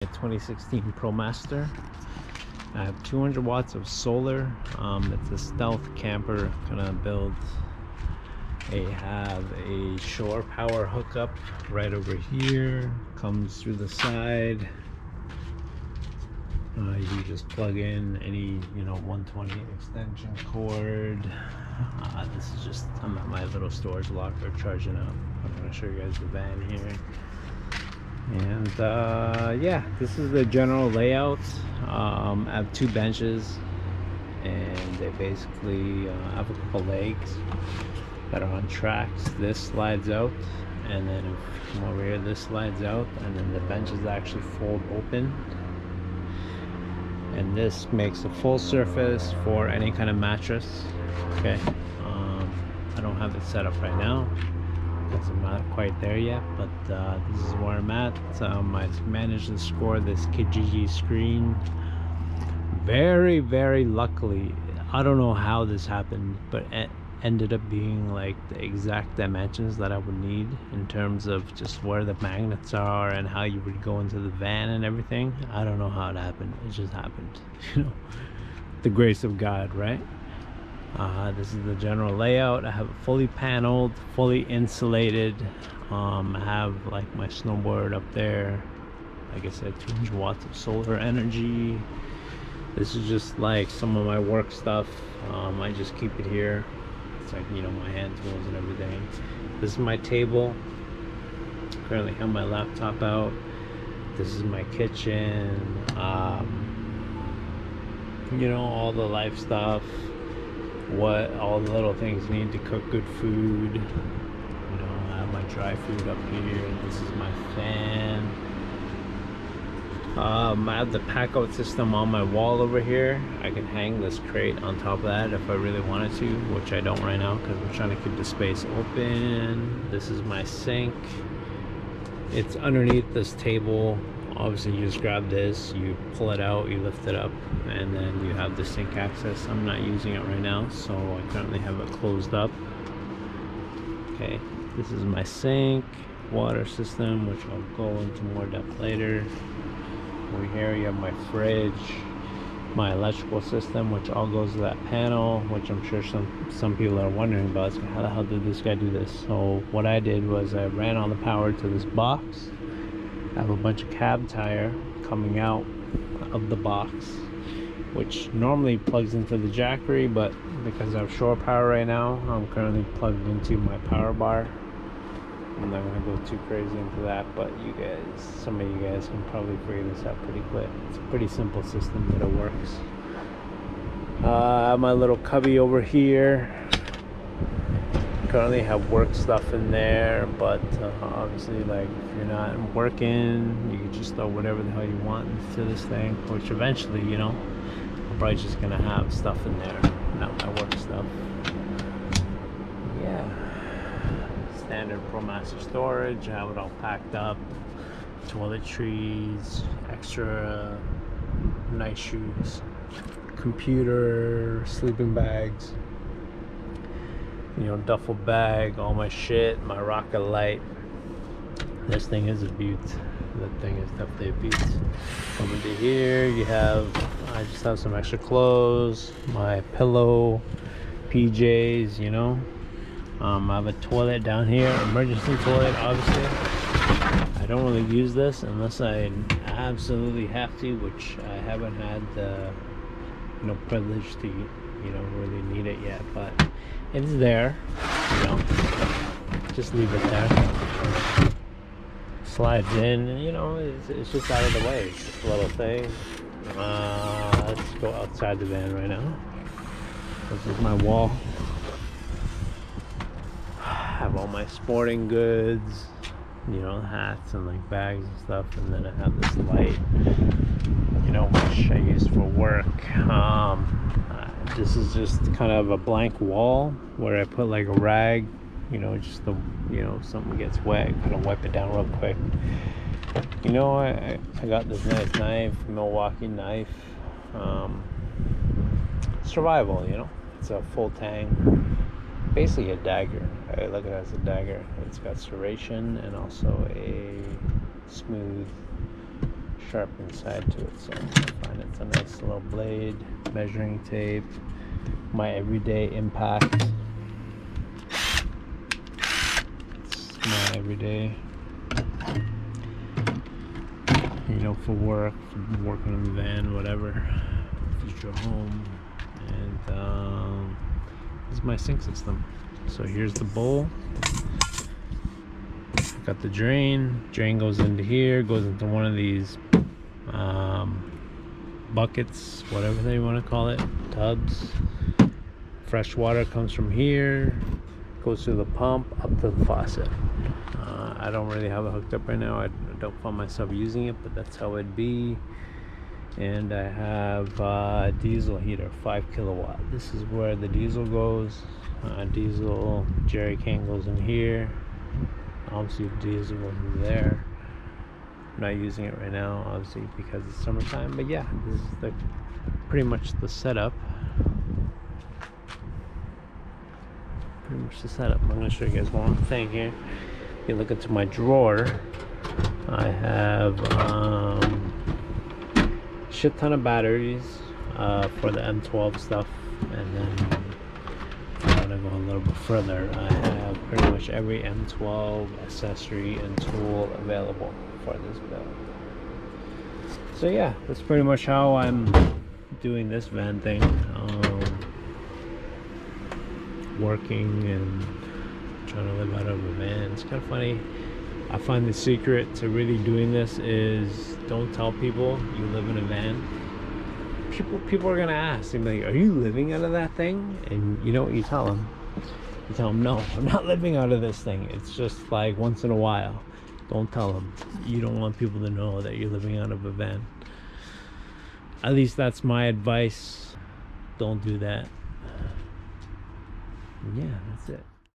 A 2016 Pro Master. I have 200 watts of solar. It's a stealth camper kind of build. I have a shore power hookup right over here. Comes through the side. You just plug in any 120 extension cord. This is just, I'm at my little storage locker charging up. I'm going to show you guys the van here. And yeah, this is the general layout. I have two benches, and they basically have a couple legs that are on tracks. This slides out, and then if you come over here, this slides out, and then the benches actually fold open. And this makes a full surface for any kind of mattress. Okay, I don't have it set up right now because I'm not quite there yet, but this is where I'm at. I managed to score this Kijiji screen. Very luckily, I don't know how this happened, but it ended up being like the exact dimensions that I would need in terms of just where the magnets are and how you would go into the van and everything. I don't know how it happened. It just happened, the grace of God, right? This is the general layout. I have it fully paneled, fully insulated. I have like my snowboard up there. Like I said, 200 watts of solar energy. This is just like some of my work stuff. I just keep it here. It's like, my hand tools and everything. This is my table. Currently have my laptop out. This is my kitchen. All the life stuff. All the little things you need to cook good food. I have my dry food up here. This is my fan. I have the pack out system on my wall over here. I can hang this crate on top of that if I really wanted to, which I don't right now because we're trying to keep the space open. This is my sink. It's underneath this table. Obviously you just grab this, you pull it out, you lift it up, and then you have the sink access. I'm not using it right now, so I currently have it closed up. Okay, this is my sink, water system, which I'll go into more depth later. Over here you have my fridge, my electrical system, which all goes to that panel, which I'm sure some people are wondering about. So how the hell did this guy do this? So what I did was I ran all the power to this box. I have a bunch of cab tire coming out of the box, which normally plugs into the jackery, but because I have shore power right now, I'm currently plugged into my power bar. I'm not gonna go too crazy into that, but some of you guys can probably figure this out pretty quick. It's a pretty simple system, but it works. I have my little cubby over here. Currently have work stuff in there, but obviously, like, if you're not working, you can just throw whatever the hell you want into this thing, which eventually, I'm probably just gonna have stuff in there, not my work stuff. Yeah, standard Pro Master storage. I have it all packed up. Toiletries, extra nice shoes, computer, sleeping bags, duffel bag, all my shit, my rocket light. This thing is a beaut. That thing is definitely a beaut. Over to here, I just have some extra clothes, my pillow, PJs, I have a toilet down here, emergency toilet, obviously. I don't really use this unless I absolutely have to, which I haven't had the privilege to really need it yet, but it's there. Just leave it there. Slides in, and it's just out of the way. It's just a little thing. Let's go outside the van right now. This is my wall. I have all my sporting goods, hats and like bags and stuff, and then I have this light, which I use for work. This is just kind of a blank wall where I put like a rag, just the, something gets wet, kind of wipe it down real quick. I got this nice knife, Milwaukee knife, survival, it's a full tang, basically a dagger. I look at it as a dagger. It's got serration and also a smooth sharp inside to it, so I find it's a nice little blade. Measuring tape, my everyday impact. It's my everyday, you know, for work, for working in the van, whatever, future home. And this is my sink system. So here's the bowl. Got the drain. Drain goes into here, goes into one of these buckets, whatever they want to call it, tubs. Fresh water comes from here, goes through the pump up to the faucet. I don't really have it hooked up right now. I don't find myself using it, but that's how it'd be. And I have a diesel heater, 5 kilowatt. This is where the diesel goes. Diesel jerry can goes in here. Obviously the diesel goes in there. I'm not using it right now, obviously, because it's summertime. But yeah, this is pretty much the setup. Pretty much the setup. I'm going to show you guys one thing here. If you look into my drawer, I have shit ton of batteries for the M12 stuff, and then I'm gonna go a little bit further. I have pretty much every M12 accessory and tool available for this build. So yeah, that's pretty much how I'm doing this van thing. Working and trying to live out of a van. It's kind of funny. I find the secret to really doing this is don't tell people you live in a van. People are gonna ask, they'll be like, are you living out of that thing? And you know what you tell them? You tell them, no, I'm not living out of this thing. It's just like once in a while. Don't tell them. You don't want people to know that you're living out of a van. At least that's my advice. Don't do that. Yeah, that's it.